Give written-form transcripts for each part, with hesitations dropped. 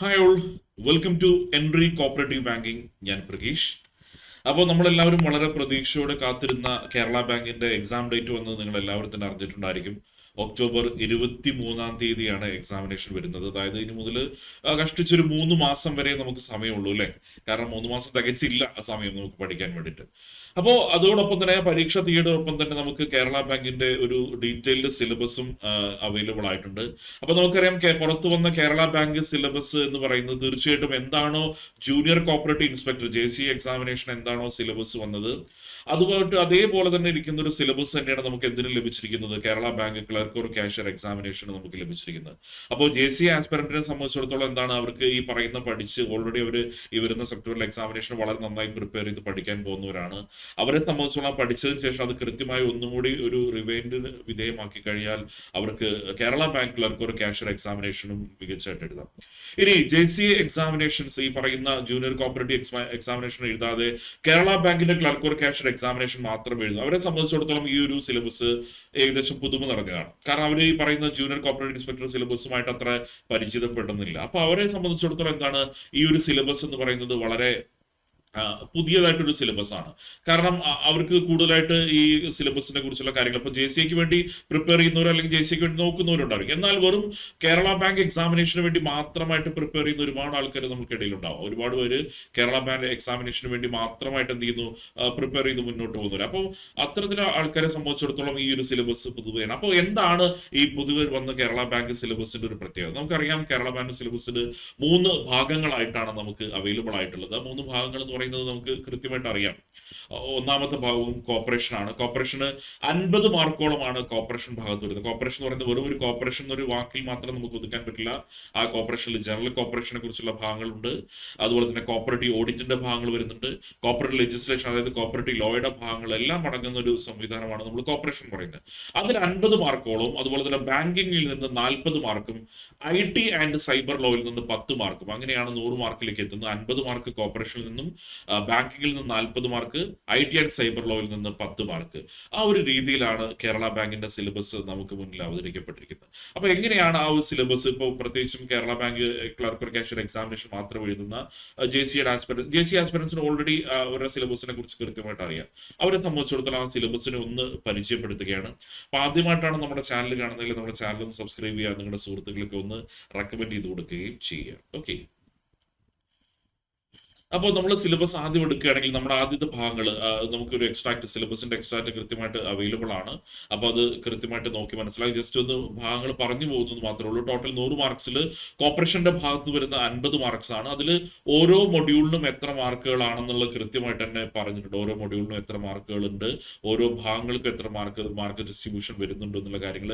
Hi all, welcome to entry cooperative banking. ഞാൻ പ്രകീഷ്. അപ്പോൾ നമ്മളെല്ലാവരും വളരെ പ്രതീക്ഷയോടെ കാത്തിരുന്ന കേരള ബാങ്കിന്റെ എക്സാം ഡേറ്റ് വന്നത് നിങ്ങൾ എല്ലാവരും തന്നെ അറിഞ്ഞിട്ടുണ്ടായിരിക്കും. ഒക്ടോബർ 23-ാം തീയതിയാണ് എക്സാമിനേഷൻ വരുന്നത്. അതായത് ഇനി മുതൽ കഷ്ടിച്ചൊരു 3 മാസം വരെ നമുക്ക് സമയമുള്ളൂ അല്ലേ? കാരണം 3 മാസം തികച്ചില്ല ആ സമയം നമുക്ക് പഠിക്കാൻ വേണ്ടിയിട്ട്. അപ്പോൾ അതോടൊപ്പം തന്നെ പരീക്ഷ തീയതിയോടൊപ്പം തന്നെ നമുക്ക് കേരള ബാങ്കിന്റെ ഒരു ഡീറ്റെയിൽഡ് സിലബസും അവൈലബിൾ ആയിട്ടുണ്ട്. അപ്പോൾ നമുക്കറിയാം പുറത്തു വന്ന കേരള ബാങ്ക് സിലബസ് എന്ന് പറയുന്നത് തീർച്ചയായിട്ടും എന്താണോ junior cooperative inspector JCE examination എന്താണോ സിലബസ് വന്നത് അതുമായിട്ട് അതേപോലെ തന്നെ ഇരിക്കുന്ന ഒരു സിലബസ് തന്നെയാണ് നമുക്ക് എന്തിനും ലഭിച്ചിരിക്കുന്നത് Kerala bank clerk or cashier എക്സാമിനേഷന് നമുക്ക് ലഭിച്ചിരിക്കുന്നത്. അപ്പോൾ JCE ആസ്പിറന്റിനെ സംബന്ധിച്ചിടത്തോളം എന്താണ് അവർക്ക് ഈ പറയുന്ന പഠിച്ച് ഓൾറെഡി അവർ ഈ വരുന്ന സെപ്റ്റംബറിൽ എക്സാമിനേഷൻ വളരെ നന്നായി പ്രിപ്പയർ ചെയ്ത് പഠിക്കാൻ പോകുന്നവരാണ്. അവരെ സംബന്ധിച്ചോളം പഠിച്ചതിന് ശേഷം അത് കൃത്യമായി ഒന്നുകൂടി ഒരു റിവൈൻഡിന് വിധേയമാക്കി കഴിഞ്ഞാൽ അവർക്ക് Kerala bank clerk or cashier എക്സാമിനേഷനും മികച്ചതായിട്ട് എഴുതാം. ഇനി JCE എക്സാമിനേഷൻസ് ഈ പറയുന്ന ജൂനിയർ കോപ്പറേറ്റീവ് എക്സാമിനേഷൻ എഴുതാതെ കേരള ബാങ്കിന്റെ ക്ലർക്ക് ഓർ ക്യാഷ്യർ എക്സാമിനേഷൻ മാത്രം എഴുതും. അവരെ സംബന്ധിച്ചിടത്തോളം ഈ ഒരു സിലബസ് ഏകദേശം പുതുമ നിറഞ്ഞതാണ്. കാരണം അവർ ഈ പറയുന്ന ജൂനിയർ കോപ്പറേറ്റീവ് ഇൻസ്പെക്ടർ സിലബസുമായിട്ട് അത്ര പരിചിതപ്പെടുന്നില്ല. അപ്പൊ അവരെ സംബന്ധിച്ചിടത്തോളം എന്താണ് ഈ ഒരു സിലബസ് എന്ന് പറയുന്നത് വളരെ പുതിയതായിട്ടൊരു സിലബസ് ആണ്. കാരണം അവർക്ക് കൂടുതലായിട്ട് ഈ സിലബസിനെ കുറിച്ചുള്ള കാര്യങ്ങൾ ഇപ്പൊ JCEക്ക് വേണ്ടി പ്രിപ്പയർ ചെയ്യുന്നവരോ അല്ലെങ്കിൽ JCEക്ക് വേണ്ടി നോക്കുന്നവരുണ്ടാവും. എന്നാൽ വെറും കേരള ബാങ്ക് എക്സാമിനേഷന് വേണ്ടി മാത്രമായിട്ട് പ്രിപ്പയർ ചെയ്യുന്ന ഒരുപാട് ആൾക്കാർ നമുക്കിടയിൽ ഉണ്ടാവും. ഒരുപാട് പേര് കേരള ബാങ്ക് എക്സാമിനേഷന് വേണ്ടി മാത്രമായിട്ട് എന്ത് ചെയ്യുന്നു, പ്രിപ്പയർ ചെയ്ത് മുന്നോട്ട് പോകുന്നവർ. അപ്പോൾ അത്തരത്തിലുള്ള ആൾക്കാരെ സംബന്ധിച്ചിടത്തോളം ഈ ഒരു സിലബസ് പുതുവയാണ്. അപ്പോൾ എന്താണ് ഈ പുതുവെ വന്ന കേരള ബാങ്ക് സിലബസിന്റെ ഒരു പ്രത്യേകത? നമുക്കറിയാം കേരള ബാങ്ക് സിലബസിന് 3 ഭാഗങ്ങളായിട്ടാണ് നമുക്ക് അവൈലബിൾ ആയിട്ടുള്ളത്. 3 ഭാഗങ്ങൾ എന്ന് പറയുന്നത് നമുക്ക് കൃത്യമായിട്ട് അറിയാം. ഒന്നാമത്തെ ഭാഗവും കോർപ്പറേഷൻ ആണ്. കോർപ്പറേഷന് 50 മാർക്കോളമാണ് കോർപ്പറേഷൻ ഭാഗത്ത് വരുന്നത്. കോർപ്പറേഷൻ എന്ന് പറയുന്നത് വെറും ഒരു കോർപ്പറേഷൻ എന്നൊരു വാക്കിൽ മാത്രം നമുക്ക് ഒതുക്കാൻ പറ്റില്ല. ആ കോർപ്പറേഷനിൽ ജനറൽ കോർപ്പറേഷനെ കുറിച്ചുള്ള ഭാഗങ്ങളുണ്ട്. അതുപോലെ തന്നെ കോപ്പറേറ്റീവ് ഓഡിറ്റിന്റെ ഭാഗങ്ങൾ വരുന്നുണ്ട്. കോപ്പറേറ്റീവ് ലെജിസ്ലേഷൻ അതായത് കോപ്പറേറ്റീവ് ലോയുടെ ഭാഗങ്ങളെല്ലാം അടങ്ങുന്ന ഒരു സംവിധാനമാണ് നമ്മൾ കോർപ്പറേഷൻ പറയുന്നത്. അതിന് 50 മാർക്കോളും അതുപോലെ തന്നെ ബാങ്കിങ്ങിൽ നിന്ന് 40 മാർക്കും IT ആൻഡ് സൈബർ ലോയിൽ നിന്ന് 10 മാർക്കും അങ്ങനെയാണ് 100 മാർക്കിലേക്ക് എത്തുന്നത്. 50 മാർക്ക് കോർപ്പറേഷനിൽ നിന്നും ബാങ്കിങ്ങിൽ നിന്ന് 40 മാർക്ക് IT ആൻഡ് സൈബർ ലോയിൽ നിന്ന് 10 മാർക്ക്. ആ ഒരു രീതിയിലാണ് കേരള ബാങ്കിന്റെ സിലബസ് നമുക്ക് മുന്നിൽ അവതരിക്കപ്പെട്ടിരിക്കുന്നത്. അപ്പൊ എങ്ങനെയാണ് ആ ഒരു സിലബസ് ഇപ്പോൾ പ്രത്യേകിച്ചും Kerala bank clerk or cashier examination മാത്രം എഴുതുന്ന JCE ആസ്പിറൻസിന് ഓൾറെഡി അവരുടെ സിലബസിനെ കുറിച്ച് കൃത്യമായിട്ട് അറിയാം. അവരെ സംബന്ധിച്ചിടത്തോളം ആ സിലബസിനെ ഒന്ന് പരിചയപ്പെടുത്തുകയാണ്. അപ്പൊ ആദ്യമായിട്ടാണ് നമ്മുടെ ചാനൽ കാണുന്നതെങ്കിൽ നമ്മുടെ ചാനൽ ഒന്ന് സബ്സ്ക്രൈബ് ചെയ്യുക, നിങ്ങളുടെ സുഹൃത്തുക്കൾക്ക് ഒന്ന് റെക്കമെൻഡ് ചെയ്ത് കൊടുക്കുകയും ചെയ്യുക. ഓക്കെ, അപ്പോൾ നമ്മൾ സിലബസ് ആദ്യം എടുക്കുകയാണെങ്കിൽ നമ്മുടെ ആദ്യത്തെ ഭാഗങ്ങൾ നമുക്കൊരു എക്സ്ട്രാക്ട് സിലബസിന്റെ എക്സ്ട്രാക്ട് കൃത്യമായിട്ട് അവൈലബിൾ ആണ്. അപ്പോൾ അത് കൃത്യമായിട്ട് നോക്കി മനസ്സിലാക്കി ജസ്റ്റ് ഒന്ന് ഭാഗങ്ങൾ പറഞ്ഞു പോകുന്നത് മാത്രമേ ഉള്ളൂ. ടോട്ടൽ 100 മാർക്സിൽ കോർപ്പറേഷന്റെ ഭാഗത്ത് വരുന്ന 50 മാർക്സ് ആണ്. അതിൽ ഓരോ മൊഡ്യൂളിനും എത്ര മാർക്കുകളാണെന്നുള്ളത് കൃത്യമായിട്ട് തന്നെ പറഞ്ഞിട്ടുണ്ട്. ഓരോ മൊഡ്യൂളിനും എത്ര മാർക്കുകളുണ്ട്, ഓരോ ഭാഗങ്ങൾക്കും എത്ര മാർക്ക് ഡിസ്ട്രിബ്യൂഷൻ വരുന്നുണ്ട് എന്നുള്ള കാര്യങ്ങൾ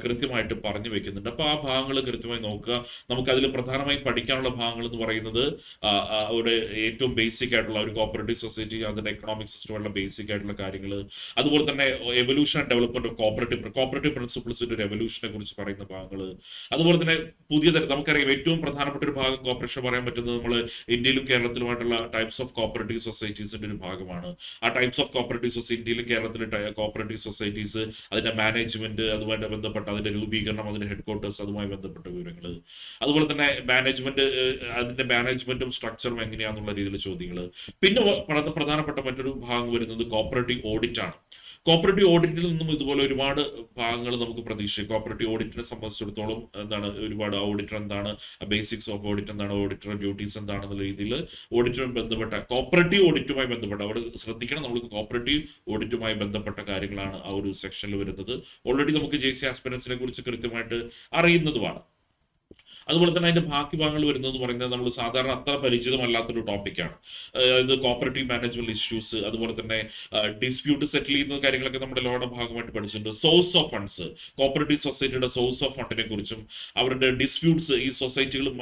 കൃത്യമായിട്ട് പറഞ്ഞു വെക്കുന്നുണ്ട്. അപ്പോൾ ആ ഭാഗങ്ങൾ കൃത്യമായി നോക്കുക. നമുക്ക് അതിൽ പ്രധാനമായും പഠിക്കാനുള്ള ഭാഗങ്ങൾ എന്ന് പറയുന്നത് ഒരു ഏറ്റവും ബേസിക് ആയിട്ടുള്ള ഒരു കോപ്പറേറ്റീവ് സൊസൈറ്റി അതിന്റെ എക്കണോമിക് സിസ്റ്റമുള്ള ബേസിക് ആയിട്ടുള്ള കാര്യങ്ങൾ, അതുപോലെ തന്നെ evolution and development of cooperative പ്രിൻസിപ്പിൾസിന്റെ ഒരു എവല്യൂഷനെ കുറിച്ച് പറയുന്ന ഭാഗങ്ങൾ, അതുപോലെ തന്നെ പുതിയ നമുക്കറിയാം ഏറ്റവും പ്രധാനപ്പെട്ട ഒരു ഭാഗം കോപ്പറേഷൻ പറയാൻ പറ്റുന്നത് നമ്മൾ ഇന്ത്യയിലും കേരളത്തിലുമായിട്ടുള്ള ടൈപ്സ് ഓഫ് കോപ്പറേറ്റീവ് സൊസൈറ്റീസിന്റെ ഒരു ഭാഗമാണ്. ആ ടൈപ്സ് ഓഫ് കോപ്പറേറ്റീവ് സൊസൈറ്റി ഇന്ത്യയിലും കേരളത്തിലെ കോപ്പറേറ്റീവ് സൊസൈറ്റീസ്, അതിന്റെ മാനേജ്മെന്റ്, അതുമായി ബന്ധപ്പെട്ട അതിന്റെ രൂപീകരണം, അതിന്റെ ഹെഡ് ക്വാർട്ടേഴ്സ്, അതുമായി ബന്ധപ്പെട്ട വിവരങ്ങൾ, അതുപോലെ തന്നെ മാനേജ്മെന്റ്, അതിന്റെ മാനേജ്മെന്റും സ്ട്രക്ചറും എങ്ങനെയാണെന്നുള്ള രീതിയിൽ ചോദ്യങ്ങൾ. പിന്നെ പ്രധാനപ്പെട്ട മറ്റൊരു ഭാഗം വരുന്നത് കോപ്പറേറ്റീവ് ഓഡിറ്റ് ആണ്. കോപ്പറേറ്റീവ് ഓഡിറ്റിൽ നിന്നും ഇതുപോലെ ഒരുപാട് ഭാഗങ്ങൾ നമുക്ക് പ്രതീക്ഷിക്കാം. കോപ്പറേറ്റീവ് ഓഡിറ്റിനെ സംബന്ധിച്ചിടത്തോളം എന്താണ് ഒരുപാട് ഓഡിറ്റർ എന്താണ്, ബേസിക്സ് ഓഫ് ഓഡിറ്റ് എന്താണ്, ഓഡിറ്റർ ഡ്യൂട്ടീസ് എന്താണെന്നുള്ള രീതിയിൽ ഓഡിറ്റുമായി ബന്ധപ്പെട്ട കോപ്പറേറ്റീവ് ഓഡിറ്റുമായി ബന്ധപ്പെട്ട അവിടെ ശ്രദ്ധിക്കണം, നമുക്ക് കോപ്പറേറ്റീവ് ഓഡിറ്റുമായി ബന്ധപ്പെട്ട കാര്യങ്ങളാണ് ആ ഒരു സെക്ഷനിൽ വരുന്നത്. ഓൾറെഡി നമുക്ക് JCE ആസ്പിറൻസിനെ കുറിച്ച് കൃത്യമായിട്ട് അറിയുന്നതുമാണ്. അതുപോലെ തന്നെ അതിന്റെ ബാക്കി ഭാഗങ്ങൾ വരുന്നത് പറയുന്നത് നമ്മൾ സാധാരണ അത്ര പരിചിതമല്ലാത്തൊരു ടോപ്പിക്കാണ്. അതായത് കോപ്പറേറ്റീവ് മാനേജ്മെന്റ് ഇഷ്യൂസ്, അതുപോലെ തന്നെ ഡിസ്പ്യൂട്ട് സെറ്റിൽ ചെയ്യുന്ന കാര്യങ്ങളൊക്കെ നമ്മുടെ ലോയുടെ ഭാഗമായിട്ട് പഠിച്ചിട്ടുണ്ട്. സോഴ്സ് ഓഫ് ഫണ്ട്സ്, കോപ്പറേറ്റീവ് സൊസൈറ്റിയുടെ സോഴ്സ് ഓഫ് ഫണ്ടിനെ കുറിച്ചും അവരുടെ ഡിസ്പ്യൂട്ട്സ്, ഈ സൊസൈറ്റികളും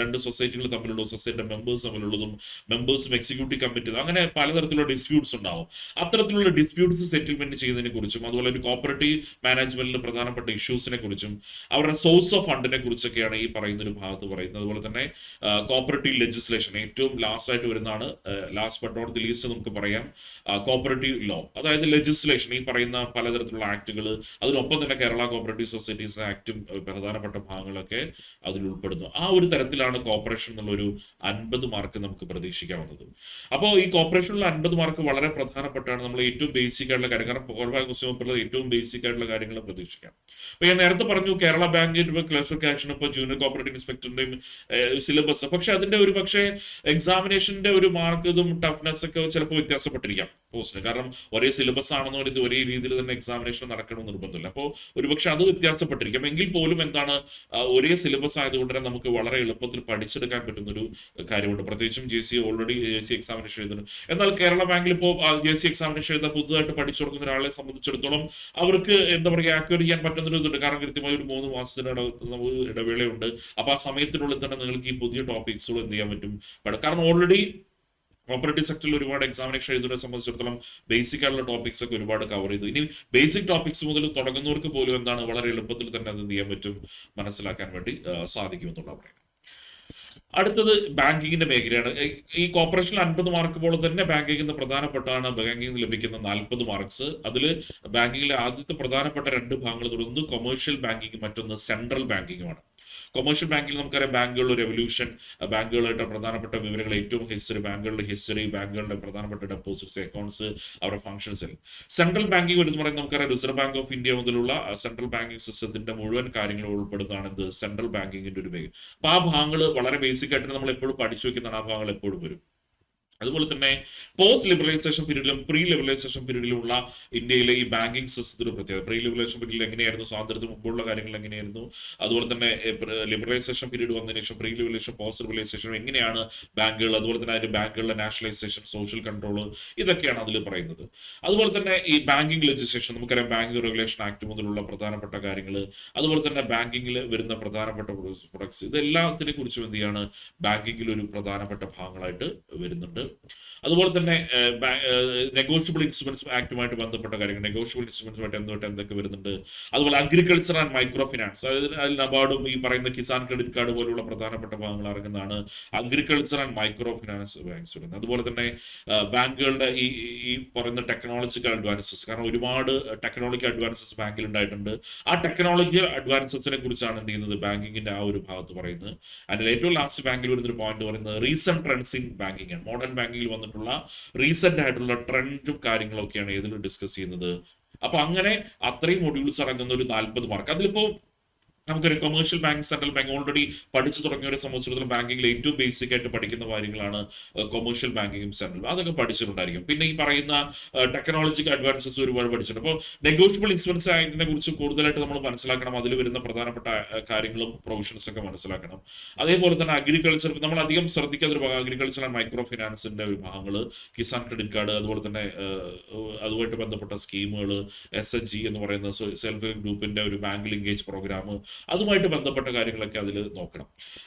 2 സൊസൈറ്റികൾ തമ്മിലുള്ള സൊസൈറ്റിയുടെ മെമ്പേഴ്സ് തമ്മിലുള്ളതും മെമ്പേഴ്സും എക്സിക്യൂട്ടീവ് കമ്മിറ്റി അങ്ങനെ പലതരത്തിലുള്ള ഡിസ്പ്യൂട്ട്സ് ഉണ്ടാവും. അത്തരത്തിലുള്ള ഡിസ്പ്യൂട്ട്സ് സെറ്റിൽമെന്റ് ചെയ്യുന്നതിനെ കുറിച്ചും അതുപോലെ ഒരു കോപ്പറേറ്റീവ് മാനേജ്മെന്റിൽ പ്രധാനപ്പെട്ട ഇഷ്യൂസിനെ കുറിച്ചും അവരുടെ സോഴ്സ് ഓഫ് ഫണ്ടിനെ കുറിച്ചൊക്കെയാണ് ഈ പറയുന്നത് പറയുന്ന ഒരു ഭാഗത്ത് പറയുന്നത്. അതുപോലെ തന്നെ കോപ്പറേറ്റീവ് ലെജിസ്ലേഷൻ ഏറ്റവും ലാസ്റ്റ് ആയിട്ട് വരുന്നതാണ്. Last but not the least നമുക്ക് പറയാം കോപ്പറേറ്റീവ് ലോ, അതായത് ലെജിസ്ലേഷൻ, ഈ പറയുന്ന പലതരത്തിലുള്ള ആക്ടുകൾ, അതിനൊപ്പം തന്നെ കേരള കോപ്പറേറ്റീവ് സൊസൈറ്റീസ് ആക്ടും പ്രധാനപ്പെട്ട ഭാഗങ്ങളൊക്കെ അതിൽ ഉൾപ്പെടുന്നു. ആ ഒരു തരത്തിലാണ് കോർപ്പറേഷൻ എന്നുള്ളൊരു 50 മാർക്ക് നമുക്ക് പ്രതീക്ഷിക്കാവുന്നത്. അപ്പോൾ ഈ കോർപ്പറേഷനിലുള്ള 50 മാർക്ക് വളരെ പ്രധാനപ്പെട്ടാണ്. നമ്മൾ ഏറ്റവും ബേസിക് ആയിട്ടുള്ള കാര്യം, കാരണം ഫോർമാൽ ക്വസ്റ്റ്യൻ പേപ്പറിൽ ഏറ്റവും ബേസിക് ആയിട്ടുള്ള കാര്യങ്ങൾ പ്രതീക്ഷിക്കാം. അപ്പോൾ ഞാൻ നേരത്തെ പറഞ്ഞു കേരള ബാങ്കിന്റെ ക്ലർക്ക് ആക്ഷൻ ഇപ്പോൾ ജൂനിയർ കോപ്പറേറ്റീവ് ഇൻസ്പെക്ടറിന്റെയും സിലബസ്, പക്ഷെ അതിന്റെ ഒരു പക്ഷേ എക്സാമിനേഷന്റെ ഒരു മാർക്ക് ഇതും ടഫ്നെസ് ഒക്കെ ചിലപ്പോൾ വ്യത്യാസപ്പെട്ടിരിക്കാം പോസ്റ്റിന്. കാരണം ഒരേ സിലബസ് ആണെന്നോ ഇത് ഒരേ രീതിയിൽ തന്നെ എക്സാമിനേഷൻ നടക്കണമെന്ന് നിർബന്ധമില്ല. അപ്പോൾ ഒരുപക്ഷെ അത് വ്യത്യാസപ്പെട്ടിരിക്കാം. എങ്കിൽ പോലും എന്താണ് ഒരേ സിലബസ് ആയതുകൊണ്ട് തന്നെ നമുക്ക് വളരെ എളുപ്പത്തിൽ പഠിച്ചെടുക്കാൻ പറ്റുന്ന ഒരു കാര്യമുണ്ട്. പ്രത്യേകിച്ചും ഓൾറെഡി ജെ സി എക്സാമിനേഷൻ എഴുതുന്നു. എന്നാൽ കേരള ബാങ്കിൽ ഇപ്പോൾ ജെ സി എക്സാമിനേഷൻ എഴുതാൻ പുതുതായിട്ട് പഠിച്ചു കൊടുക്കുന്ന ഒരാളെ സംബന്ധിച്ചിടത്തോളം അവർക്ക് എന്താ പറയുക ആക്വയർ ചെയ്യാൻ പറ്റുന്ന ഒരു ഇതുണ്ട്. കാരണം കൃത്യമായി ഒരു 3 മാസത്തിന് ഇടവേളയുണ്ട്. അപ്പൊ ആ സമയത്തിനുള്ളിൽ തന്നെ നിങ്ങൾക്ക് ഈ പുതിയ ടോപ്പിക്സുകൾ എന്ത് ചെയ്യാൻ പറ്റും. കാരണം ഓൾറെഡി കോപ്പറേറ്റീവ് സെക്ടറിൽ ഒരുപാട് എക്സാമിനേഷൻ എഴുതുന്നതിനെ സംബന്ധിച്ചിടത്തോളം ബേസിക് ആയിട്ടുള്ള ടോപ്പിക്സ് ഒക്കെ ഒരുപാട് കവർ ചെയ്തു. ഇനി ബേസിക് ടോപ്പിക്സ് മുതൽ തുടങ്ങുന്നവർക്ക് പോലും എന്താണ് വളരെ എളുപ്പത്തിൽ തന്നെ അത് ചെയ്യാൻ പറ്റും, മനസ്സിലാക്കാൻ വേണ്ടി സാധിക്കുമെന്നുള്ള പറയുന്നത്. അടുത്തത് ബാങ്കിങ്ങിന്റെ മേഖലയാണ്. ഈ കോർപ്പറേഷനിൽ 50 മാർക്ക് പോലെ തന്നെ ബാങ്കിങ്ങിന് പ്രധാനപ്പെട്ടാണ് ബാങ്കിങ്ങിന് ലഭിക്കുന്ന 40 മാർക്സ്. അതിൽ ബാങ്കിങ്ങിലെ ആദ്യത്തെ പ്രധാനപ്പെട്ട 2 ഭാഗങ്ങൾ, ഒന്ന് കൊമേഴ്ഷ്യൽ ബാങ്കിങ്, മറ്റൊന്ന് സെൻട്രൽ ബാങ്കിങ്ങുമാണ്. കൊമേഴ്ഷ്യൽ ബാങ്കിൽ നമുക്കറിയാം ബാങ്കുകളുടെ റെവല്യൂഷൻ, ബാങ്കുകളായിട്ട് പ്രധാനപ്പെട്ട വിവരങ്ങൾ, ഏറ്റവും ബാങ്കുകളുടെ ഹിസ്റ്ററി, ബാങ്കുകളുടെ പ്രധാനപ്പെട്ട ഡെപ്പോസിറ്റ്സ്, അക്കൗണ്ട്സ്, അവരുടെ ഫംഗ്ഷൻസ്. സെൻട്രൽ ബാങ്കിങ് എന്ന് പറയുന്നത് നമുക്കറിയാം റിസർവ് ബാങ്ക് ഓഫ് ഇന്ത്യ മുതലുള്ള സെൻട്രൽ ബാങ്കിങ് സിസ്റ്റത്തിന്റെ മുഴുവൻ കാര്യങ്ങൾ ഉൾപ്പെടുന്നതാണ് ഇത് സെൻട്രൽ ബാങ്കിങ്ങിന്റെ ഒരു മേഖല. അപ്പൊ ആ ഭാഗങ്ങൾ വളരെ ബേസിക് ആയിട്ട് നമ്മൾ എപ്പോഴും പഠിച്ചു വെക്കുന്നതാണ്. ആ ഭാഗങ്ങൾ എപ്പോഴും വരും. അതുപോലെ തന്നെ പോസ്റ്റ് ലിബറലൈസേഷൻ പീരീഡിലും പ്രീ ലിബറലൈസേഷൻ പീരീഡിലുമുള്ള ഇന്ത്യയിലെ ഈ ബാങ്കിങ് സിസ്റ്റത്തിന് പ്രത്യേകത. പ്രീ ലിബറലൈസേഷൻ പീരീഡിൽ എങ്ങനെയായിരുന്നു, സ്വാതന്ത്ര്യത്തിന് മുമ്പുള്ള കാര്യങ്ങൾ എങ്ങനെയായിരുന്നു, അതുപോലെ തന്നെ ലിബറലൈസേഷൻ പീരീഡ് വന്നതിന് ശേഷം പ്രീ ലിബറലൈസേഷൻ, പോസ്റ്റ് ലിബറലൈസേഷൻ എങ്ങനെയാണ് ബാങ്കുകൾ, അതുപോലെ തന്നെ അതിന്റെ ബാങ്കുകളുടെ നാഷണലൈസേഷൻ, സോഷ്യൽ കൺട്രോൾ, ഇതൊക്കെയാണ് അതിൽ പറയുന്നത്. അതുപോലെ തന്നെ ഈ ബാങ്കിങ് ലെജിസ്ലേഷൻ, നമുക്കറിയാം ബാങ്കിങ് റെഗുലേഷൻ ആക്ട് മുതലുള്ള പ്രധാനപ്പെട്ട കാര്യങ്ങൾ, അതുപോലെ തന്നെ ബാങ്കിങ്ങിൽ വരുന്ന പ്രധാനപ്പെട്ട പ്രൊഡക്ട്സ്, ഇതെല്ലാത്തിനെ കുറിച്ചും എന്ത് ചെയ്യാണ് ബാങ്കിങ്ങിൽ ഒരു പ്രധാനപ്പെട്ട ഭാഗങ്ങളായിട്ട് വരുന്നുണ്ട്. അതുപോലെ തന്നെ നെഗോഷ്യബിൾ ഇൻസ്ട്രുമെന്റ്സ് ആക്ടുമായിട്ട് ബന്ധപ്പെട്ട കാര്യങ്ങൾ, നെഗോഷ്യബിൾ ഇൻസ്ട്രുമെന്റ്സുമായിട്ട് എന്തൊക്കെ വരുന്നുണ്ട്. അതുപോലെ അഗ്രികൾച്ചർ ആൻഡ് മൈക്രോ ഫിനാൻസ്, അതായത് നബാർഡും ഈ പറയുന്ന കിസാൻ ക്രെഡിറ്റ് കാർഡ് പോലുള്ള പ്രധാനപ്പെട്ട ഭാഗങ്ങൾ ഇറങ്ങുന്നതാണ് agriculture and micro finance banks വരുന്നത്. അതുപോലെ തന്നെ ബാങ്കുകളുടെ ഈ പറയുന്ന ടെക്നോളജിക്കൽ അഡ്വാൻസസ്, കാരണം ഒരുപാട് ടെക്നോളജിക്കൽ അഡ്വാൻസസ് ബാങ്കിൽ ഉണ്ടായിട്ടുണ്ട്. ആ ടെക്നോളജിക്കൽ അഡ്വാൻസസിനെ കുറിച്ചാണ് എന്ത് ചെയ്യുന്നത് ബാങ്കിങ്ങിന്റെ ആ ഒരു ഭാഗത്ത് പറയുന്നത്. അതിൽ ഏറ്റവും ലാസ്റ്റ് ബാങ്കിൽ വരുന്നൊരു പോയിന്റ് പറയുന്നത് റീസെന്റ് ട്രെൻഡ്സ് ഇൻ ബാങ്കിങ് ആണ്. മോഡേൺ ബാങ്കിങ്ങിൽ വന്നിട്ടുള്ള റീസെന്റ് ആയിട്ടുള്ള ട്രെൻഡും കാര്യങ്ങളൊക്കെയാണ് ഇതിൽ ഡിസ്കസ് ചെയ്യുന്നത്. അപ്പൊ അങ്ങനെ അത്രയും മൊഡ്യൂൾസ് അടങ്ങുന്ന ഒരു 40 മാർക്ക്. അതിലിപ്പോ നമുക്കൊരു commercial bank, central bank already പഠിച്ചു തുടങ്ങിയവരെ സംബന്ധിച്ചിടത്തോളം ബാങ്കിങ്ങിൽ ഏറ്റവും ബേസിക് ആയിട്ട് പഠിക്കുന്ന കാര്യങ്ങളാണ് കൊമേഴ്ഷ്യൽ ബാങ്കിങ്ങും സെൻട്രൽ, അതൊക്കെ പഠിച്ചിട്ടുണ്ടായിരിക്കും. പിന്നെ ഈ പറയുന്ന ടെക്നോളജിക്കൽ അഡ്വാൻസസ് ഒരുപാട് പഠിച്ചിട്ടുണ്ട്. അപ്പോൾ നെഗോഷ്യബിൾ ഇൻസ്ട്രുമെന്റ്സ് ആക്ടിനെ കുറിച്ച് കൂടുതലായിട്ട് നമ്മൾ മനസ്സിലാക്കണം. അതിൽ വരുന്ന പ്രധാനപ്പെട്ട കാര്യങ്ങളും പ്രൊവിഷൻസ് ഒക്കെ മനസ്സിലാക്കണം. അതേപോലെ തന്നെ അഗ്രികൾച്ചർ നമ്മൾ അധികം ശ്രദ്ധിക്കാത്ത ഒരു ഭാഗം അഗ്രികൾച്ചർ ആൻഡ് മൈക്രോ ഫിനാൻസിന്റെ വിഭാഗങ്ങൾ, കിസാൻ ക്രെഡിറ്റ് കാർഡ്, അതുപോലെ തന്നെ അതുമായിട്ട് ബന്ധപ്പെട്ട സ്കീമുകൾ, SHG എന്ന് പറയുന്ന സെൽഫ് ഹെൽപ്പ് ഗ്രൂപ്പിന്റെ ഒരു ബാങ്ക് ലിങ്കേജ് പ്രോഗ്രാം, അതുമായിട്ട് ബന്ധപ്പെട്ട കാര്യങ്ങളൊക്കെ അതിൽ നോക്കണം.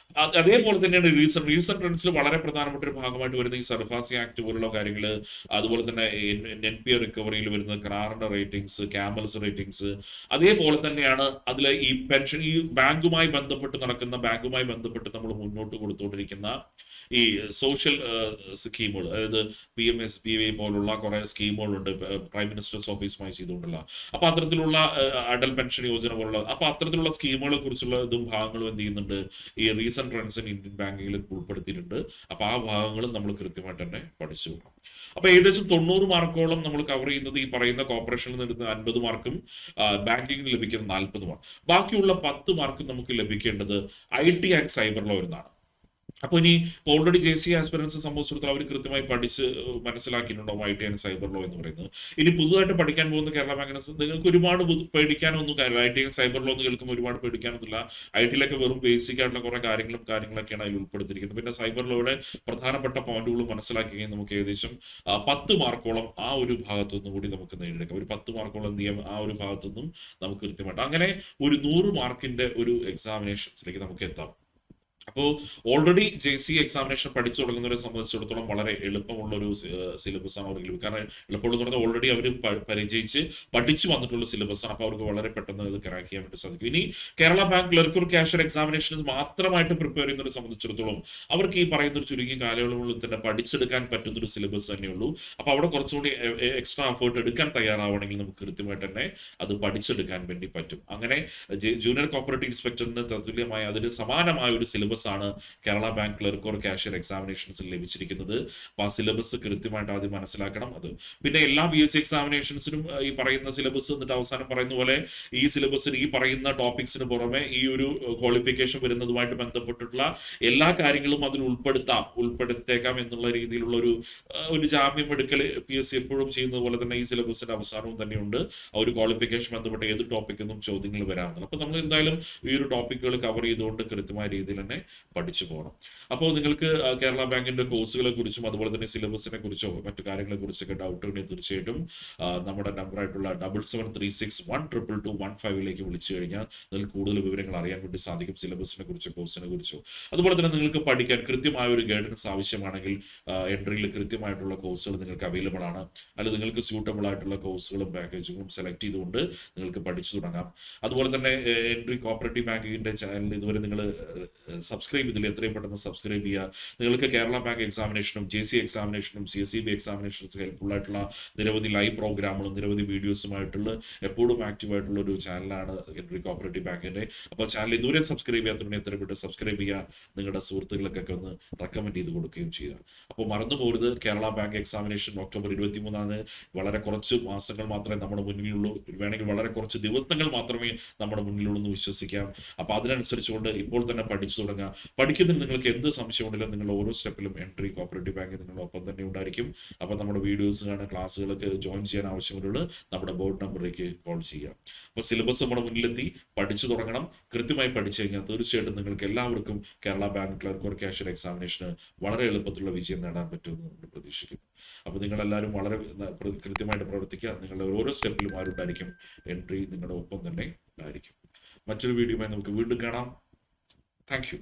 അതേപോലെ തന്നെയാണ് റീസെന്റ് ട്രെൻഡ്സിൽ വളരെ പ്രധാനപ്പെട്ട ഒരു ഭാഗമായിട്ട് വരുന്ന ഈ സർഫാസി ആക്ട് പോലുള്ള കാര്യങ്ങൾ, അതുപോലെ തന്നെ NPA റിക്കവറിയിൽ വരുന്ന ക്രാറിന്റെ റേറ്റിംഗ്സ്, ക്യാമൽസ് റേറ്റിംഗ്സ്, അതേപോലെ തന്നെയാണ് അതിൽ ഈ പെൻഷൻ, ഈ ബാങ്കുമായി ബന്ധപ്പെട്ട് നമ്മൾ മുന്നോട്ട് കൊടുത്തുകൊണ്ടിരിക്കുന്ന ഈ സോഷ്യൽ സ്കീമുകൾ, അതായത് PMSBY പോലുള്ള കുറെ സ്കീമുകളുണ്ട് പ്രൈം മിനിസ്റ്റേഴ്സ് ഓഫീസുമായി ചെയ്തുകൊണ്ടുള്ള. അപ്പൊ അത്തരത്തിലുള്ള അടൽ പെൻഷൻ യോജന പോലുള്ള അത്തരത്തിലുള്ള സ്കീമുകളെ കുറിച്ചുള്ള ഇതും ഭാഗങ്ങളും എന്ത് ചെയ്യുന്നുണ്ട് ഈ റീസെന്റ് ട്രെൻഡ്സ് ഇന്ത്യൻ ബാങ്കിങ്ങിൽ ഉൾപ്പെടുത്തിയിട്ടുണ്ട്. അപ്പൊ ആ ഭാഗങ്ങളും നമ്മൾ കൃത്യമായിട്ട് തന്നെ പഠിച്ചു പോകണം. അപ്പൊ ഏകദേശം 90 മാർക്കോളം നമ്മൾ കവർ ചെയ്യുന്നത് ഈ പറയുന്ന കോർപ്പറേഷനിൽ നിന്ന് 50 മാർക്കും ബാങ്കിങ്ങിന് ലഭിക്കുന്ന 40 മാർക്ക്. ബാക്കിയുള്ള 10 മാർക്കും നമുക്ക് ലഭിക്കേണ്ടത് IT ആൻഡ് സൈബർ ലോ എന്നാണ്. അപ്പോൾ ഇനി ഓൾറെഡി JC ആസ്പിറൻസ് സംബന്ധിച്ചിടത്തോളം അവർ കൃത്യമായി പഠിച്ച് മനസ്സിലാക്കിയിട്ടുണ്ടാവും IT ആൻഡ് സൈബർ ലോ എന്ന് പറയുന്നത്. ഇനി പുതുതായിട്ട് പഠിക്കാൻ പോകുന്ന കേരള ബാങ്കിനെ നിങ്ങൾക്ക് ഒരുപാട് പേടിക്കാനൊന്നും കാര്യമില്ല. IT ആൻഡ് സൈബർ ലോ എന്ന് കേൾക്കുമ്പോൾ ഒരുപാട് പേടിക്കാനൊന്നുമില്ല. IT-യിലൊക്കെ വെറും ബേസിക് ആയിട്ടുള്ള കുറെ കാര്യങ്ങളൊക്കെയാണ് അതിൽ ഉൾപ്പെടുത്തിയിരിക്കുന്നത്. പിന്നെ സൈബർ ലോയുടെ പ്രധാനപ്പെട്ട പോയിന്റുകൾ മനസ്സിലാക്കുകയും നമുക്ക് ഏകദേശം 10 മാർക്കോളം ആ ഒരു ഭാഗത്തുനിന്നും കൂടി നമുക്ക് നേടിയെടുക്കാം. ഒരു 10 മാർക്കോളം എന്ത് ചെയ്യാം ആ ഒരു ഭാഗത്തുനിന്നും നമുക്ക് കൃത്യമായിട്ട് അങ്ങനെ ഒരു 100 മാർക്കിന്റെ ഒരു എക്സാമിനേഷൻസിലേക്ക് നമുക്ക് എത്താം. അപ്പോൾ ഓൾറെഡി JC എക്സാമിനേഷൻ പഠിച്ചു തുടങ്ങുന്നവരെ സംബന്ധിച്ചിടത്തോളം വളരെ എളുപ്പമുള്ള ഒരു സിലബസ് ആണ് അവർക്ക്, കാരണം എളുപ്പമുള്ള പറഞ്ഞാൽ ഓൾറെഡി അവർ പരിചയിച്ച് പഠിച്ചു വന്നിട്ടുള്ള സിലബസ് ആണ്. അപ്പോൾ അവർക്ക് വളരെ പെട്ടെന്ന് ഇത് ക്രാക്ക് ചെയ്യാൻ വേണ്ടി സാധിക്കും. ഇനി കേരള ബാങ്ക് ക്ലർക്ക് ഒരു ക്യാഷ്യർ എക്സാമിനേഷൻസ് മാത്രമായിട്ട് പ്രിപ്പയർ ചെയ്യുന്നവരെ സംബന്ധിച്ചിടത്തോളം അവർക്ക് ഈ പറയുന്ന ഒരു ചുരുങ്ങിയ കാലയളവുകളിൽ തന്നെ പഠിച്ചെടുക്കാൻ പറ്റുന്ന ഒരു സിലബസ് തന്നെയുള്ളൂ. അപ്പോൾ അവിടെ കുറച്ചുകൂടി എക്സ്ട്രാ എഫേർട്ട് എടുക്കാൻ തയ്യാറാവണമെങ്കിൽ നമുക്ക് കൃത്യമായിട്ട് തന്നെ അത് പഠിച്ചെടുക്കാൻ വേണ്ടി പറ്റും. അങ്ങനെ ജൂനിയർ കോപ്പറേറ്റീവ് ഇൻസ്പെക്ടറിന് തത്തുല്യമായ അതിന് സമാനമായ ഒരു സിലബസ് ആണ് Kerala bank clerk or cashier എക്സാമിനേഷൻസിൽ ലഭിച്ചിരിക്കുന്നത്. അപ്പോൾ ആ സിലബസ് കൃത്യമായിട്ട് ആദ്യം മനസ്സിലാക്കണം. അത് പിന്നെ എല്ലാ BSc എക്സാമിനേഷൻസിനും ഈ പറയുന്ന സിലബസ് എന്നിട്ട് അവസാനം പറയുന്ന പോലെ ഈ സിലബസിന് ഈ പറയുന്ന ടോപ്പിക്സിന് പുറമെ ഈ ഒരു ക്വാളിഫിക്കേഷൻ വരുന്നതുമായിട്ട് ബന്ധപ്പെട്ടിട്ടുള്ള എല്ലാ കാര്യങ്ങളും അതിൽ ഉൾപ്പെടുത്തേക്കാം എന്നുള്ള രീതിയിലുള്ള ഒരു ജാമ്യം എടുക്കൽ PSc എപ്പോഴും ചെയ്യുന്നത് പോലെ തന്നെ ഈ സിലബസിന്റെ അവസാനവും തന്നെയുണ്ട്. ആ ഒരു ക്വാളിഫിക്കേഷൻ ബന്ധപ്പെട്ട ഏത് ടോപ്പിക്കൊന്നും ചോദ്യങ്ങൾ വരാറുണ്ട്. അപ്പോൾ നമ്മൾ എന്തായാലും ഈ ഒരു ടോപ്പിക്കുകൾ കവർ ചെയ്തുകൊണ്ട് കൃത്യമായ രീതിയിൽ തന്നെ പഠിച്ചു പോകണം. അപ്പോൾ നിങ്ങൾക്ക് കേരള ബാങ്കിന്റെ കോഴ്സുകളെ കുറിച്ചും അതുപോലെ തന്നെ സിലബസിനെ കുറിച്ചോ മറ്റു കാര്യങ്ങളെ കുറിച്ചൊക്കെ ഡൗട്ട് ഉണ്ടെങ്കിൽ തീർച്ചയായിട്ടും നമ്മുടെ നമ്പറായിട്ടുള്ള 7736122215 വിളിച്ചു കഴിഞ്ഞാൽ നിങ്ങൾക്ക് കൂടുതൽ വിവരങ്ങൾ അറിയാൻ വേണ്ടി സാധിക്കും, സിലബസിനെ കുറിച്ചോ കോഴ്സിനെ കുറിച്ചോ. അതുപോലെ തന്നെ നിങ്ങൾക്ക് പഠിക്കാൻ കൃത്യമായ ഒരു ഗൈഡൻസ് ആവശ്യമാണെങ്കിൽ എൻട്രിയിൽ കൃത്യമായിട്ടുള്ള കോഴ്സുകൾ നിങ്ങൾക്ക് അവൈലബിൾ ആണ്. അല്ലെങ്കിൽ നിങ്ങൾക്ക് സ്യൂട്ടബിൾ ആയിട്ടുള്ള കോഴ്സുകളും പാക്കേജുകളും സെലക്ട് ചെയ്തുകൊണ്ട് നിങ്ങൾക്ക് പഠിച്ചു തുടങ്ങാം. അതുപോലെ തന്നെ എൻട്രി കോപ്പറേറ്റീവ് ബാങ്കിന്റെ ചാനൽ ഇതുവരെ നിങ്ങൾ സബ്സ്ക്രൈബ് ചെയ്തില്ല, എത്രയും പെട്ടെന്ന് സബ്സ്ക്രൈബ് ചെയ്യുക. നിങ്ങൾക്ക് കേരള ബാങ്ക് എക്സാമിനേഷനും JC എക്സാമിനേഷനും CSEB എക്സാമിനേഷൻസ് ഹെൽപ്ഫുൾ ആയിട്ടുള്ള നിരവധി ലൈവ് പ്രോഗ്രാമുകളും നിരവധി വീഡിയോസുമായിട്ടുള്ള എപ്പോഴും ആക്റ്റീവ് ആയിട്ടുള്ള ഒരു ചാനലാണ് എൻട്രി കോപ്പറേറ്റീവ് ബാങ്കിന്റെ. അപ്പോൾ ചാനൽ ഇതുവരെ സബ്സ്ക്രൈബ് ചെയ്യാത്തതുകൊണ്ട് എത്രയും പെട്ടെന്ന് സബ്സ്ക്രൈബ് ചെയ്യുക, നിങ്ങളുടെ സുഹൃത്തുക്കൾക്കൊക്കെ ഒന്ന് റെക്കമെൻഡ് ചെയ്ത് കൊടുക്കുകയും ചെയ്യുക. അപ്പോൾ മറന്നു പോകരുത്, കേരള ബാങ്ക് എക്സാമിനേഷൻ ഒക്ടോബർ 23 വളരെ കുറച്ച് മാസങ്ങൾ മാത്രമേ നമ്മുടെ മുന്നിലുള്ളൂ, വേണമെങ്കിൽ വളരെ കുറച്ച് ദിവസങ്ങൾ മാത്രമേ നമ്മുടെ മുന്നിലുള്ളൂ എന്ന് വിശ്വസിക്കാം. അപ്പോൾ അതിനനുസരിച്ചുകൊണ്ട് ഇപ്പോൾ തന്നെ പഠിച്ചു തുടങ്ങുക. പഠിക്കുന്നതിന് നിങ്ങൾക്ക് എന്ത് സംശയമുണ്ടെങ്കിലും നിങ്ങൾ ഓരോ സ്റ്റെപ്പിലും എൻട്രി കോപ്പറേറ്റീവ് ബാങ്കിൽ നിങ്ങളൊപ്പം തന്നെ ഉണ്ടായിരിക്കും. അപ്പോൾ നമ്മുടെ വീഡിയോസ് കാണാൻ ക്ലാസ്സുകളൊക്കെ ജോയിൻ ചെയ്യാൻ ആവശ്യമുള്ളത് നമ്മുടെ ബോർഡ് നമ്പറിലേക്ക് കോൾ ചെയ്യാം. അപ്പോൾ സിലബസ് നമ്മുടെ മുന്നിലെത്തി, പഠിച്ചു തുടങ്ങണം. കൃത്യമായി പഠിച്ചു കഴിഞ്ഞാൽ തീർച്ചയായിട്ടും നിങ്ങൾക്ക് എല്ലാവർക്കും Kerala bank clerk or cashier എക്സാമിനേഷന് വളരെ എളുപ്പത്തിലുള്ള വിജയം നേടാൻ പറ്റുമെന്ന് നമ്മൾ പ്രതീക്ഷിക്കുന്നു. അപ്പോൾ നിങ്ങളെല്ലാവരും വളരെ കൃത്യമായിട്ട് പ്രവർത്തിക്കുക. നിങ്ങളുടെ ഓരോ സ്റ്റെപ്പിലും ആരുണ്ടായിരിക്കും, എൻട്രി നിങ്ങളുടെ ഒപ്പം തന്നെ ഉണ്ടായിരിക്കും. മറ്റൊരു വീഡിയോയുമായി നമുക്ക് വീണ്ടും കാണാം. Thank you.